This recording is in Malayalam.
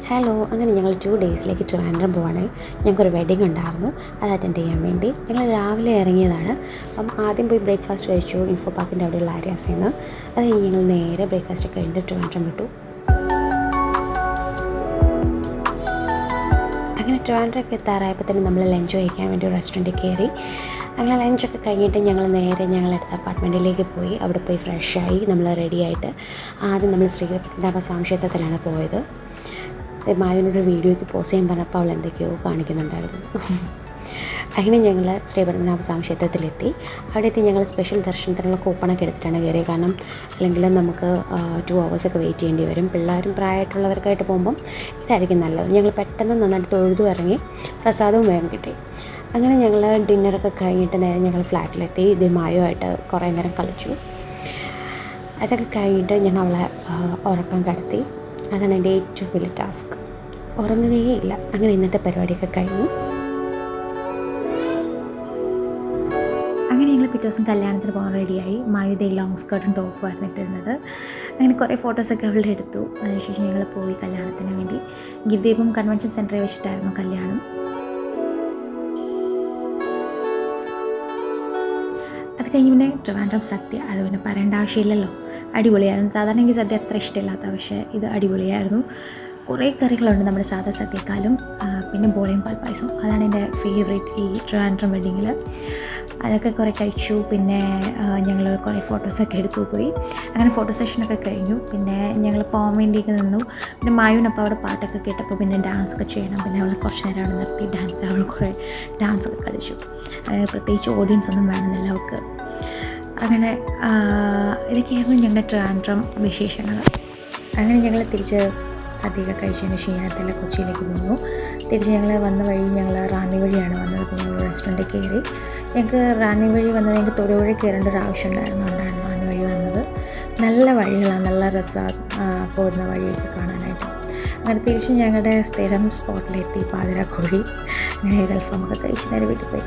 ഹലോ, അങ്ങനെ ഞങ്ങൾ 2 ഡേയ്സിലേക്ക് ട്രിവാൻഡ്രം പോവാണ്. ഞങ്ങൾക്കൊരു വെഡിങ് ഉണ്ടായിരുന്നു, അത് അറ്റൻഡ് ചെയ്യാൻ വേണ്ടി ഞങ്ങൾ രാവിലെ ഇറങ്ങിയതാണ്. അപ്പം ആദ്യം പോയി ബ്രേക്ക്ഫാസ്റ്റ് കഴിച്ചു ഇൻഫോ പാർക്കിൻ്റെ അവിടെയുള്ള ആര്യാസിൽ നിന്ന്. അത് കഴിഞ്ഞ് ഞങ്ങൾ നേരെ ബ്രേക്ക്ഫാസ്റ്റ് കഴിഞ്ഞിട്ട് ട്രിവാൻഡ്രം വിട്ടു. അങ്ങനെ ട്രിവാൻഡ്രമൊക്കെ എത്താറായപ്പോൾ തന്നെ നമ്മൾ ലഞ്ച് കഴിക്കാൻ വേണ്ടി ഒരു റെസ്റ്റോറൻറ്റിൽ കയറി. അങ്ങനെ ലഞ്ചൊക്കെ കഴിഞ്ഞിട്ട് ഞങ്ങൾ നേരെ ഞങ്ങളെടുത്ത അപ്പാർട്ട്മെൻറ്റിലേക്ക് പോയി. അവിടെ പോയി ഫ്രഷായി നമ്മൾ റെഡിയായിട്ട് ആദ്യം നമ്മൾ ശ്രീപത്മനാഭ ക്ഷേത്രത്തിലാണ് പോയത്. മായുവിനൊരു വീഡിയോയ്ക്ക് പോസ്റ്റ് ചെയ്യാൻ പറഞ്ഞപ്പോൾ അവൾ എന്തൊക്കെയോ കാണിക്കുന്നുണ്ടായിരുന്നു. അങ്ങനെ ഞങ്ങൾ ശ്രീപത്മനാഭ ക്ഷേത്രത്തിലെത്തി. അവിടെ എത്തി ഞങ്ങൾ സ്പെഷ്യൽ ദർശനത്തിനുള്ള കൂപ്പണൊക്കെ എടുത്തിട്ടാണ് കയറിയത്. കാരണം അല്ലെങ്കിൽ നമുക്ക് 2 hours വെയിറ്റ് ചെയ്യേണ്ടി വരും. പിള്ളേരും പ്രായമായിട്ടുള്ളവർക്കായിട്ട് പോകുമ്പം ഇതായിരിക്കും നല്ലത്. ഞങ്ങൾ പെട്ടെന്ന് നന്നായിട്ട് തൊഴുതു ഇറങ്ങി പ്രസാദവും വേഗം കിട്ടി. അങ്ങനെ ഞങ്ങൾ ഡിന്നറൊക്കെ കഴിഞ്ഞിട്ട് നേരെ ഞങ്ങൾ ഫ്ലാറ്റിലെത്തി. ഇത് മായുമായിട്ട് കുറേ നേരം കളിച്ചു. അതൊക്കെ കഴിഞ്ഞിട്ട് ഞാൻ അവളെ ഉറക്കം കിടത്തി. അതാണ് എൻ്റെ ഏറ്റവും വലിയ ടാസ്ക്. ഉറങ്ങുകയേ ഇല്ല. അങ്ങനെ ഇന്നത്തെ പരിപാടിയൊക്കെ കഴിഞ്ഞു. അങ്ങനെ ഞങ്ങൾ പിറ്റേ ദിവസം കല്യാണത്തിന് പോകാൻ റെഡിയായി. മായുതേ ലോങ് സ്കേർട്ടും ടോപ്പുമായിരുന്നു ഇട്ടിരുന്നത്. അങ്ങനെ കുറേ ഫോട്ടോസൊക്കെ അവളുടെ എടുത്തു. അതിനുശേഷം ഞങ്ങൾ പോയി കല്യാണത്തിന് വേണ്ടി. ഗിരിദീപം കൺവെൻഷൻ സെൻറ്ററിൽ വെച്ചിട്ടായിരുന്നു കല്യാണം. അത് കഴിഞ്ഞ് പിന്നെ ട്രിവാൻഡ്രം സദ്യ, അത് പിന്നെ പറയേണ്ട ആവശ്യമില്ലല്ലോ, അടിപൊളിയായിരുന്നു. സാധാരണ എനിക്ക് സദ്യ അത്ര ഇഷ്ടമില്ലാത്ത, പക്ഷേ ഇത് അടിപൊളിയായിരുന്നു. കുറേ കറികളുണ്ട് നമ്മുടെ സാധാ സദ്യക്കാളും. പിന്നെ ബോളയും പാൽപ്പായസം, അതാണ് എൻ്റെ ഫേവറേറ്റ് ഈ ട്രിവാൻഡ്രം വെഡിങ്ങിൽ. അതൊക്കെ കുറേ കഴിച്ചു. പിന്നെ ഞങ്ങൾ കുറേ ഫോട്ടോസൊക്കെ എടുത്തു പോയി. അങ്ങനെ ഫോട്ടോ സെഷനൊക്കെ കഴിഞ്ഞു. പിന്നെ ഞങ്ങൾ പോകാൻ വേണ്ടിയൊക്കെ നിന്നു. പിന്നെ മായുവിനപ്പോൾ അവിടെ പാട്ടൊക്കെ കേട്ടപ്പോൾ പിന്നെ ഡാൻസൊക്കെ ചെയ്യണം. പിന്നെ അവൾ കുറച്ച് നേരം അവിടെ നിർത്തി അവൾ കുറേ ഡാൻസൊക്കെ കളിച്ചു. അങ്ങനെ പ്രത്യേകിച്ച് ഓഡിയൻസ് ഒന്നും വേണമെന്നില്ല അവൾക്ക്. അങ്ങനെ ഇതൊക്കെയായിരുന്നു ഞങ്ങളുടെ ട്രിവാൻഡ്രം വിശേഷങ്ങൾ. അങ്ങനെ ഞങ്ങൾ തിരിച്ച് സദ്യയൊക്കെ കഴിച്ചതിന് ക്ഷീണത്തിൽ കൊച്ചിയിലേക്ക് പോന്നു. തിരിച്ച് ഞങ്ങൾ വന്ന വഴി ഞങ്ങൾ റാന്നി വഴിയാണ് വന്നത്. അപ്പോൾ ഞങ്ങൾ റെസ്റ്റോറൻറ്റിൽ കയറി. ഞങ്ങൾക്ക് റാന്നി വഴി വന്നത് ഞങ്ങൾക്ക് തൊടുപുഴ കയറേണ്ട ഒരു ആവശ്യം ഉണ്ടായിരുന്നു. അതുകൊണ്ടാണ് റാന്നി വഴി വന്നത്. നല്ല വഴികളാണ്, നല്ല രസമാണ് പോകുന്ന വഴിയൊക്കെ കാണാനായിട്ട്. അങ്ങനെ തിരിച്ച് ഞങ്ങളുടെ സ്ഥിരം സ്പോട്ടിലെത്തി, പാതിരാക്കോഴി. അങ്ങനെ അൽഫാമൊക്കെ കഴിച്ച് നേരെ വീട്ടിൽ പോയി.